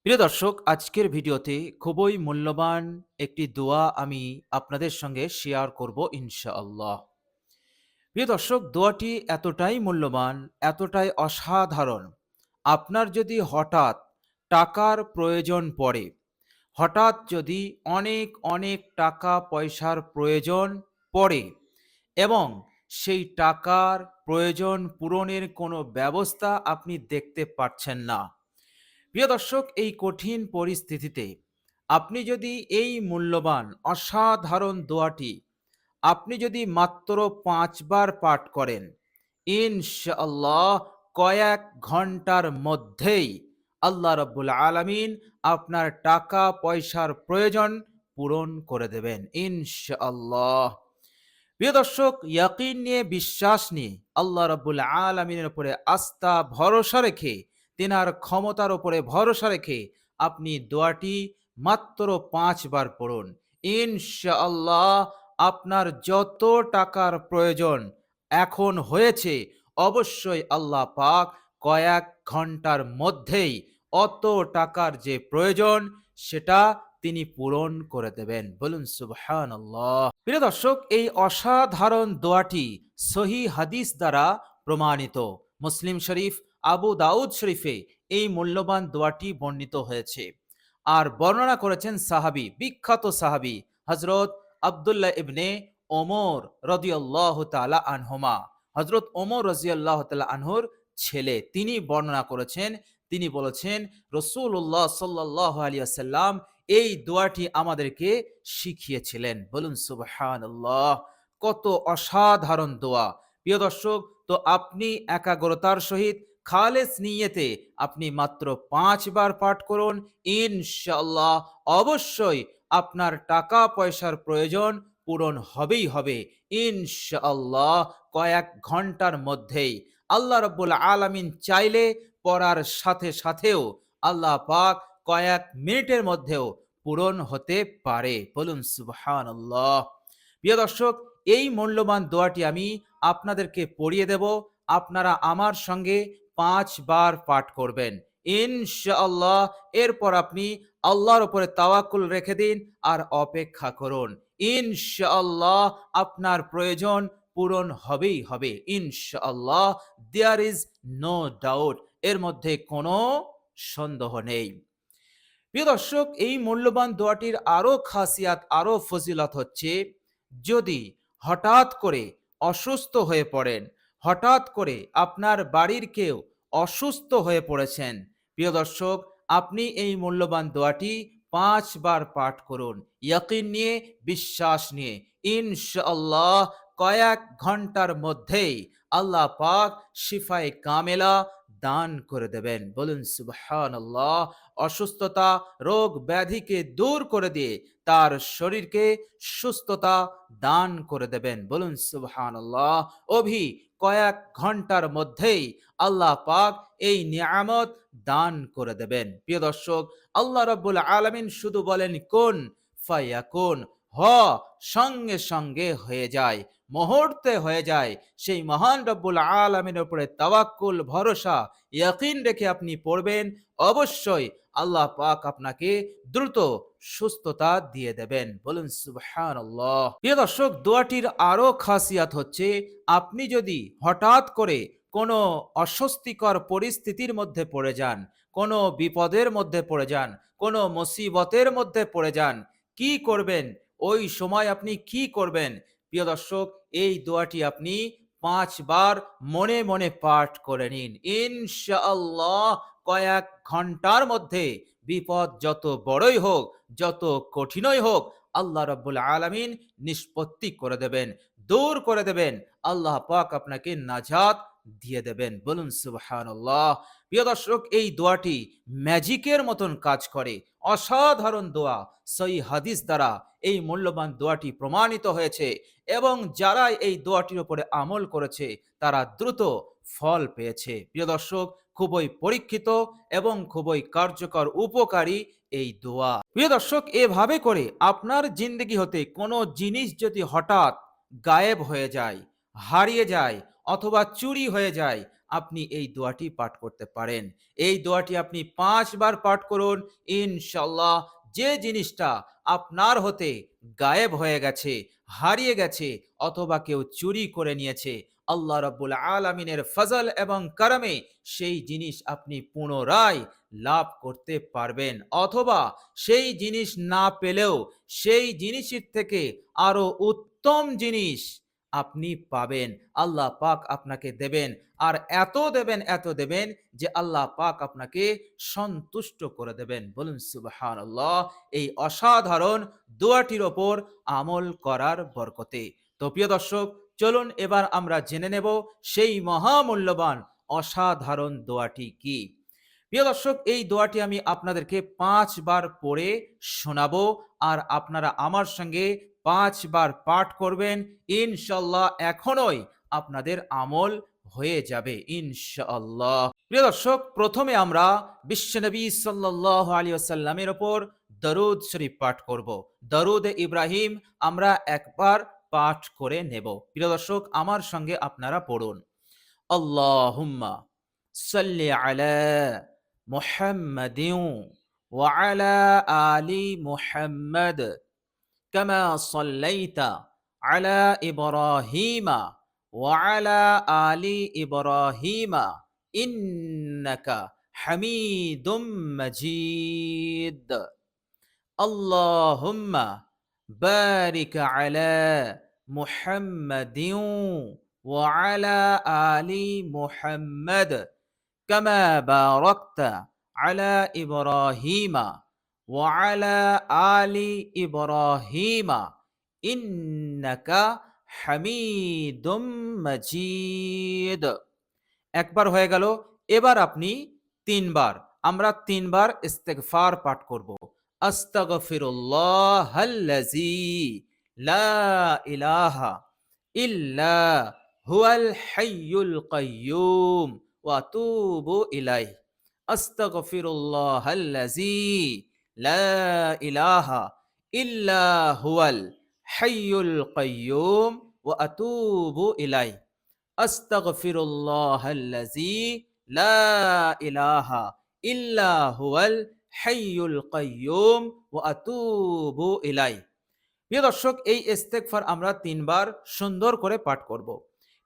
প্রিয় দর্শক, আজকের ভিডিওতে খুবই মূল্যবান একটি দোয়া আমি আপনাদের সঙ্গে শেয়ার করব ইনশাআল্লাহ। প্রিয় দর্শক, দোয়াটি এতটাই মূল্যবান, এতটাই অসাধারণ। আপনার যদি হঠাৎ টাকার প্রয়োজন পড়ে, হঠাৎ যদি অনেক অনেক টাকা পয়সার প্রয়োজন পড়ে এবং সেই টাকার প্রয়োজন পূরণের কোনো ব্যবস্থা আপনি দেখতে পাচ্ছেন না, প্রিয় দর্শক, এই কঠিন পরিস্থিতিতে আপনি যদি এই মূল্যবান অসাধারণ দোয়াটি আপনি যদি মাত্র ৫ বার পাঠ করেন, ইনশাআল্লাহ কয়েক ঘন্টার মধ্যেই আল্লাহ রাব্বুল আলামিন আপনার টাকা পয়সার প্রয়োজন পূরণ করে দেবেন ইনশাআল্লাহ। প্রিয় দর্শক, ইয়াকিন নিয়ে, বিশ্বাস নিয়ে, আল্লাহ রাব্বুল আলামিনের উপরে আস্থা ভরসা রেখে, তিনার ক্ষমতার উপরে ভরসা রেখে আপনি দোয়াটি মাত্র ৫ বার পড়ুন। ইনশাআল্লাহ আপনার যত টাকার প্রয়োজন এখন হয়েছে, অবশ্যই আল্লাহ পাক কয়েক ঘন্টার মধ্যেই অত টাকার যে প্রয়োজন সেটা তিনি পূরণ করে দেবেন। বলুন সুবহানাল্লাহ। প্রিয় দর্শক, এই অসাধারণ দোয়াটি সহি হাদিস দ্বারা প্রমাণিত। মুসলিম শরীফ, আবু দাউদ শরীফে এই মূল্যবান দোয়াটি বর্ণিত হয়েছে। আর বর্ণনা করেছেন সাহাবী, বিখ্যাত সাহাবী হযরত আব্দুল্লাহ ইবনে ওমর রাদিয়াল্লাহু তাআলা আনহুমা। হযরত ওমর রাদিয়াল্লাহু তাআলা আনহুর ছেলে, তিনি বর্ণনা করেছেন। তিনি বলেছেন, রাসূলুল্লাহ সাল্লাল্লাহু আলাইহি ওয়াসাল্লাম এই দোয়াটি আমাদেরকে শিখিয়েছিলেন। বলুন সুবহানাল্লাহ। কত অসাধারণ দোয়া। প্রিয় দর্শক, তো আপনি একাগ্রতার সহিত খালেস নিয়তে আপনি মাত্র ৫ বার পাঠ করুন। ইনশাআল্লাহ অবশ্যই আপনার টাকা পয়সার প্রয়োজন পূরণ হবেই হবে ইনশাআল্লাহ। কয়েক ঘন্টার মধ্যেই আল্লাহ রাব্বুল আলামিন চাইলে পড়ার সাথে সাথেও আল্লাহ পাক কয়েক মিনিটের মধ্যেও পূরণ হতে পারে। বলুন সুবহানাল্লাহ। প্রিয় দর্শক, এই মূল্যবান দোয়াটি আমি আপনাদেরকে পড়িয়ে দেব। আপনারা আমার সঙ্গে ৫ বার পাঠ করবেন ইনশাআল্লাহ। এরপর আপনি আল্লাহর উপরে তাওয়াক্কুল রেখে দিন আর অপেক্ষা করুন। ইনশাআল্লাহ আপনার প্রয়োজন পূরণ হবেই হবে ইনশাআল্লাহ। দেয়ার ইজ নো ডাউট, এর মধ্যে কোনো সন্দেহ নেই। প্রিয় দর্শক, এই মূল্যবান দোয়াটির আরো খাসিয়াত, আরো ফজিলত হচ্ছে, যদি হঠাৎ করে অসুস্থ হয়ে পড়েন, হঠাৎ করে আপনার বাড়ির কেউ অসুস্থ হয়ে পড়েছেন, প্রিয় দর্শক, আপনি এই মূল্যবান দোয়াটি ৫ বার পাঠ করুন ইয়াকিন নিয়ে, বিশ্বাস নিয়ে। ইনশাআল্লাহ কয়েক ঘন্টার মধ্যেই আল্লাহ পাক শিফায়ে কামেলা দান করে দেবেন। বলুন সুবহানাল্লাহ। অসুস্থতা, রোগ ব্যাধিকে দূর করে দিয়ে তার শরীরকে সুস্থতা দান করে দেবেন। বলুন সুবহানাল্লাহ। কয়েক ঘন্টার মধ্যেই আল্লাহ পাক এই নিয়ামত দান করে দেবেন। প্রিয় দর্শক, আল্লাহ রাব্বুল আলামিন শুধু বলেন কুন ফায়াকুন, হ, সঙ্গে সঙ্গে হয়ে যায়, মুহূর্তে হয়ে যায়। সেই মহান রব্বুল আলামিনের উপরে তাওয়াক্কুল, ভরসা, ইয়াকিন রেখে আপনি পড়বেন, অবশ্যই আল্লাহ পাক আপনাকে দ্রুত সুস্থতা দিয়ে দেবেন। বলুন সুবহানাল্লাহ। প্রিয় দর্শক, দোয়াটির আরো খাসিয়াত হচ্ছে, আপনি যদি হঠাৎ করে কোনো অস্বস্তিকর পরিস্থিতির মধ্যে পড়ে যান, কোনো বিপদের মধ্যে পড়ে যান, কোনো মুসিবতের মধ্যে পড়ে যান, কি করবেন? ওই সময় আপনি কি করবেন? প্রিয় দর্শক, এই দোয়াটি আপনি ৫ বার মনে মনে পাঠ করে নিন। ইনশাআল্লাহ কয়েক ঘন্টার মধ্যে বিপদ যত বড়ই হোক, যত কঠিনই হোক, আল্লাহ রাব্বুল আলামিন নিষ্পত্তি করে দেবেন, দূর করে দেবেন। আল্লাহ পাক আপনাকে নাজাত দিয়ে দেবেন। বলুন সুবহানাল্লাহ। প্রিয় দর্শক, এই দোয়াটি ম্যাজিকের মতন কাজ করে। অসাধারণ দোয়া, সহিহ হাদিস দ্বারা এই মূল্যবান দোয়াটি প্রমাণিত হয়েছে এবং যারা এই দোয়াটির উপরে আমল করেছে তারা দ্রুত ফল পেয়েছে। প্রিয় দর্শক, খুবই পরীক্ষিত এবং খুবই কার্যকর, উপকারী এই দোয়া। প্রিয় দর্শক, এভাবে করে আপনার জিন্দগি হতে কোনো জিনিস যদি হঠাৎ গায়েব হয়ে যায়, হারিয়ে যায়, অথবা চুরি হয়ে যায়, আপনি এই দোয়াটি পাঠ করতে পারেন। এই দোয়াটি আপনি ৫ বার পাঠ করুন। ইনশাআল্লাহ যে জিনিসটা আপনার হতে গায়েব হয়ে গেছে, হারিয়ে গেছে অথবা কেউ চুরি করে নিয়েছে, আল্লাহ রাব্বুল আলামিনের ফজল এবং করমে সেই জিনিস আপনি পুনরায় লাভ করতে পারবেন, অথবা সেই জিনিস না পেলেও সেই জিনিসের থেকে আরো উত্তম জিনিস আপনি পাবেন। আল্লাহ পাক আপনাকে দেবেন, আর এত দেবেন যে আল্লাহ পাক আপনাকে সন্তুষ্ট করে দেবেন। বলুন সুবহানাল্লাহ। এই অসাধারণ দোয়াটির ওপর আমল করার বরকতে। তো প্রিয় দর্শক, চলুন এবার আমরা জেনে নেব সেই মহামূল্যবান অসাধারণ দোয়াটি কি। প্রিয় দর্শক, এই দোয়াটি আমি আপনাদেরকে ৫ বার পড়ে শোনাবো, আর আপনারা আমার সঙ্গে ৫ বার পাঠ করবেন। ইনশাআল্লাহ এখনই আপনাদের আমল হয়ে যাবে ইনশাআল্লাহ। প্রিয় দর্শক, প্রথমে আমরা বিশ্বনবী সাল্লাল্লাহু আলাইহি ওয়াসাল্লামের উপর দরুদ শরীফ পাঠ করব। দরুদ ইব্রাহিম আমরা একবার পাঠ করে নেব। প্রিয় দর্শক, আমার সঙ্গে আপনারা পড়ুন। আল্লাহুম্মা সাল্লি আলা মুহাম্মাদিন ওয়া আলা আলি মুহাম্মাদ কামা সাল্লাইতা আলা ইব্রাহিমা ওয়া আলা আলি ইব্রাহিমা ইন্নাকা হামিদুম মাজিদ। আল্লাহুম্মা বারিক আলা মুহাম্মাদিন ওয়া আলা আলি মুহাম্মাদ কামা বারাকতা আলা ইব্রাহিমা ওয়া আলা আলি ইব্রাহিমা ইন্নাকা হামিদুম মাজিদ। একবার হয়ে গেল। এবার আপনি ৩ বার, আমরা ৩ বার ইস্তেগফার পাঠ করব। আস্তাগফিরুল্লাহাল্লাযী লা ইলাহা ইল্লা হুয়াল হাইয়ুল কাইয়্যুম ওয়া আতুবু ইলাইহি। আস্তাগফিরুল্লাহাল্লাযী লা ইলাহা ইল্লা হুয়াল হাইয়ুল কাইয়্যুম ওয়া আতুবু ইলাইহি। আস্তাগফিরুল্লাহাল্লাযী লা ইলাহা ইল্লা হুয়াল হাইয়ুল কাইয়্যুম ওয়া আতুবু ইলাইহি। প্রিয় দর্শক, এই ইস্তেগফার আমরা ৩ বার সুন্দর করে পাঠ করব।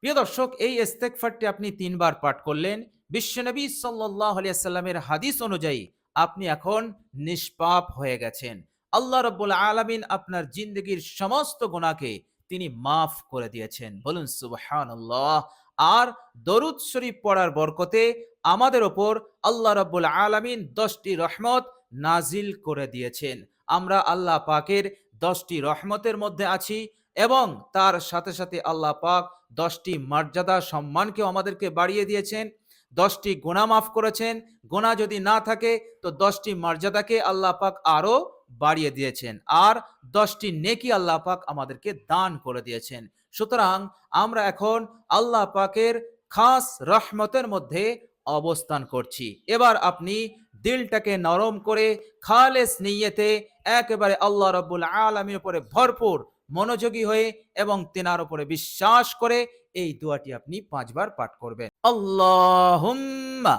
প্রিয় দর্শক, এই ইস্তেগফারটি আপনি ৩ বার পাঠ করলেন। বিশ্বনবী সাল্লাল্লাহু আলাইহি ওয়াসাল্লামের হাদিস অনুযায়ী আপনি এখন নিষ্পাপ হয়ে গেছেন। আল্লাহ রাব্বুল আলামিন আপনার জিন্দেগীর সমস্ত গুনাহকে তিনি মাফ করে দিয়েছেন। বলুন সুবহানাল্লাহ। আর দরুদ শরীফ পড়ার বরকতে আমাদের ওপর আল্লাহ রাব্বুল আলামিন ১০টি রহমত নাজিল করে দিয়েছেন। আমরা আল্লাহ পাকের ১০টি রহমতের মধ্যে আছি, এবং তার সাথে সাথে আল্লাহ পাক ১০টি মর্যাদা সম্মানকেও আমাদেরকে বাড়িয়ে দিয়েছেন। ১০টি গুনাহ মাফ করেছেন। গুনাহ যদি না থাকে তো ১০টি মর্যাদাকে আল্লাহ পাক আরো বাড়িয়ে দিয়েছেন, আর ১০টি নেকি আল্লাহ পাক আমাদেরকে দান করে দিয়েছেন। সুতরাং আমরা এখন আল্লাহ পাকের খাস রহমতের মধ্যে অবস্থান করছি। এবার আপনি দিলটাকে নরম করে খালেস নিয়তে একেবারে আল্লাহ রাব্বুল আলামিনের উপরে ভরপুর মনোযোগী হয়ে এবং তেনার উপরে বিশ্বাস করে এই দোয়াটি আপনি ৫ বার পাঠ করবেন। আল্লাহুম্মা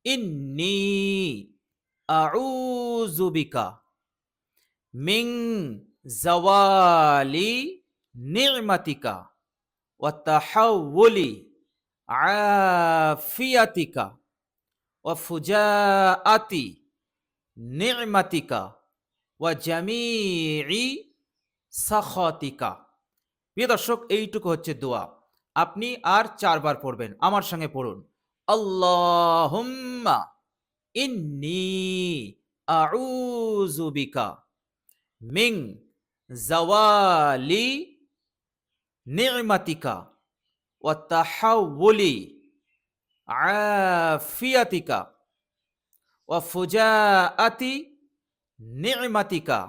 ইন্নী আউযু বিকা মিন জাওয়ালি নি'মাতিকা ওয়া তাহাউলি আফিয়াতিকা ওয়া ফুজাআতি নি'মাতিকা ওয়া জামিই সাখাতিকা। প্রিয় দর্শক, এইটুকু হচ্ছে দোয়া। আপনি আর ৪ বার পড়বেন। আমার সঙ্গে পড়ুন। আল্লাহুম্মা ইন্নী আউযু বিকা মিন জাওয়ালি নি'মাতিকা ওয়া তাহাউলি আফিয়াতিকা ওয়া ফুজাআতি নি'মাতিকা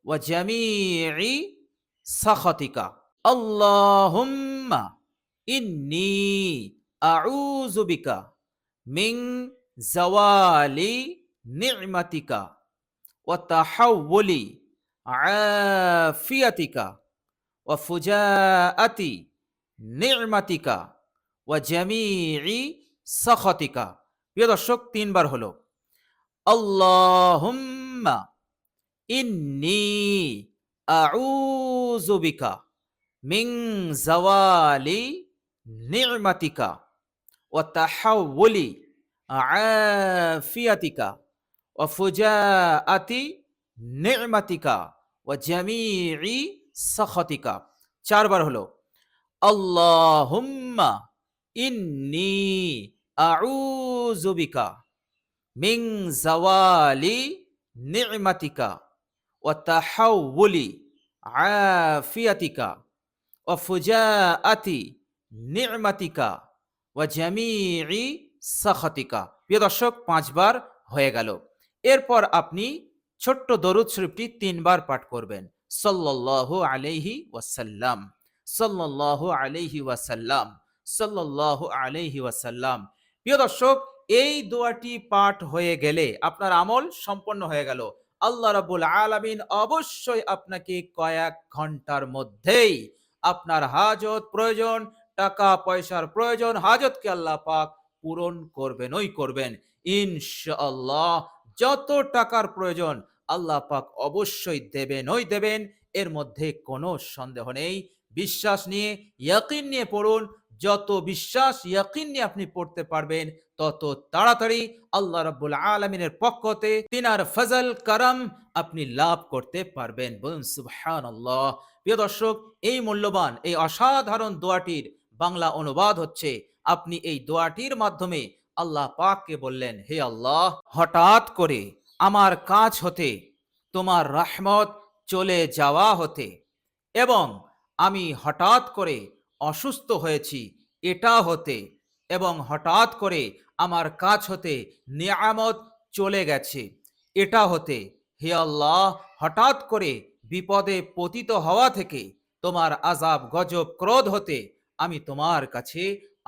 ওয়া জামিই সাখাতিকা। আল্লাহুম্মা ইন্নী আউযু বিকা মিন জাওয়ালি নি'মাতিকা ওয়া তাহাউলি আফিয়াতিকা ওয়া ফুজাআতি নি'মাতিকা ওয়া জামি'i সাখাতিকা। প্রিয় দর্শক ৩ বার হলো। আল্লাহুম্মা ইন্নী আউযু বিকা মিন জাওয়ালি নি'মাতিকা ওয়া তাহাওউলি আফিয়াতিকা ওয়া ফুজাআতি নি'মাতিকা ওয়া জামি'i সাখাতিকা। ৪ বার হলো। আল্লাহুম্মা ইন্নী আউযু বিকা মিন জাওয়ালি নি'মাতিকা ওয়া তাহাওউলি আফিয়াতিকা ওয়া ফুজাআতি নি'মাতিকা ওয়া জামি'i সাখাতিকা। প্রিয় দর্শক ৫ বার হয়ে গেল। এরপর আপনি ছোট্ট দরুদ শরীফটি ৩ বার পাঠ করবেন। সাল্লাল্লাহু আলাইহি ওয়াসাল্লাম, সাল্লাল্লাহু আলাইহি ওয়াসাল্লাম, সাল্লাল্লাহু আলাইহি ওয়াসাল্লাম। প্রিয় দর্শক, এই দোয়াটি পাঠ হয়ে গেলে আপনার আমল সম্পন্ন হয়ে গেল। আল্লাহ রাব্বুল আলামিন অবশ্যই আপনাকে কয়েক ঘন্টার মধ্যেই আপনার হাজত প্রয়োজন, টাকা পয়সার প্রয়োজন, হাজতকে আল্লাহ পাক পূরণ করবেনই করবেন ইনশাআল্লাহ। যত টাকার প্রয়োজন আল্লাহ পাক অবশ্যই দেবেনই দেবেন, এর মধ্যে কোনো সন্দেহ নেই। বিশ্বাস নিয়ে, ইয়াকিন নিয়ে পড়ুন। যত বিশ্বাস ইয়াকিন নিয়ে আপনি পড়তে পারবেন, তত তাড়াতাড়ি আল্লাহ রাব্বুল আলামিনের পক্ষ হতে তিনার ফজল করম আপনি লাভ করতে পারবেন। বলুন সুবহানাল্লাহ। প্রিয় দর্শক, এই মূল্যবান, এই অসাধারণ দোয়াটির বাংলা অনুবাদ হচ্ছে, আপনি এই দোয়াটির মাধ্যমে আল্লাহ পাককে বললেন, হে আল্লাহ, হঠাৎ করে আমার কাছ হতে তোমার রহমত চলে যাওয়া হতে এবং আমি হঠাৎ করে অসুস্থ হয়েছি এটা হতে এবং হঠাৎ করে আমার কাছ হতে নিয়ামত চলে গেছে এটা হতে, হে আল্লাহ, হঠাৎ করে বিপদে পতিত হওয়া থেকে, তোমার আযাব গজব ক্রোধ হতে আমি তোমার কাছে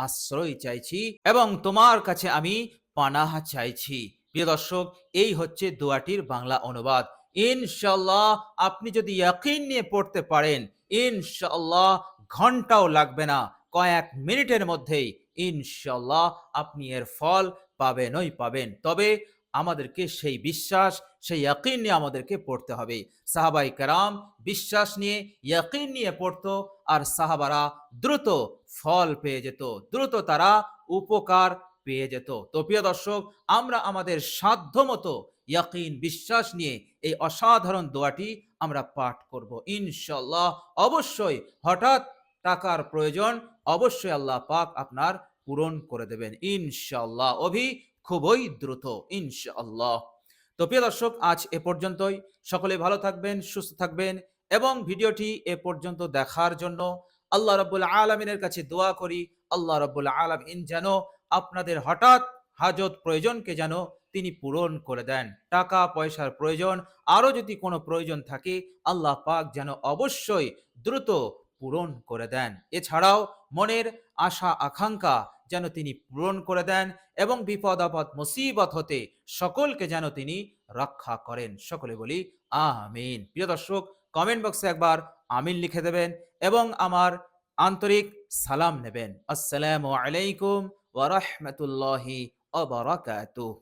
আশ্রয় চাইছি এবং তোমার কাছে আমি পানাহ চাইছি। প্রিয় দর্শক, এই হচ্ছে দোয়াটির বাংলা অনুবাদ। ইনশাআল্লাহ আপনি যদি ইয়াকিন নিয়ে পড়তে পারেন, ইনশাআল্লাহ ঘন্টাও লাগবে না, কয়েক মিনিটের মধ্যেই ইনশাআল্লাহ আপনি এর ফল পাবেনই পাবেন। তবে আমাদেরকে সেই বিশ্বাস, সেই ইয়াকিন নিয়ে আমাদেরকে পড়তে হবে। সাহাবাই কেরাম বিশ্বাস নিয়ে, ইয়াকিন নিয়ে পড়তো, আর সাহাবারা দ্রুত ফল পেয়ে যেত, দ্রুত তারা উপকার পেয়ে যেত। তো প্রিয় দর্শক, আমরা আমাদের সাধ্য মতো ইয়াকিন বিশ্বাস নিয়ে এই অসাধারণ দোয়াটি আমরা পাঠ করব ইনশাআল্লাহ। অবশ্যই হঠাৎ টাকার প্রয়োজন অবশ্যই আল্লাহ পাক আপনার পূরণ করে দেবেন ইনশাআল্লাহ, খুবই দ্রুত ইনশাআল্লাহ। তো প্রিয় দর্শক, আজ এ পর্যন্তই। সকলে ভালো থাকবেন, সুস্থ থাকবেন এবং ভিডিওটি এ পর্যন্ত দেখার জন্য আল্লাহ রাব্বুল আলামিনের কাছে দোয়া করি, আল্লাহ রাব্বুল আলামিন যেন আপনাদের হঠাৎ হাজত প্রয়োজনকে যেন তিনি পূরণ করে দেন। টাকা পয়সার প্রয়োজন, আরো যদি কোনো প্রয়োজন থাকে, আল্লাহ পাক যেন অবশ্যই দ্রুত পূরণ করে দেন। এছাড়াও মনের আশা আকাঙ্ক্ষা যেন তিনি পূরণ করে দেন এবং বিপদ আপদ মুসিবত হতে সকলকে যেন তিনি রক্ষা করেন। সকলে বলি আমিন। প্রিয় দর্শক, কমেন্ট বক্সে একবার আমিন লিখে দেবেন এবং আমার আন্তরিক সালাম নেবেন। আসসালামু আলাইকুম ওয়া রাহমাতুল্লাহি ওয়া বারাকাতুহু।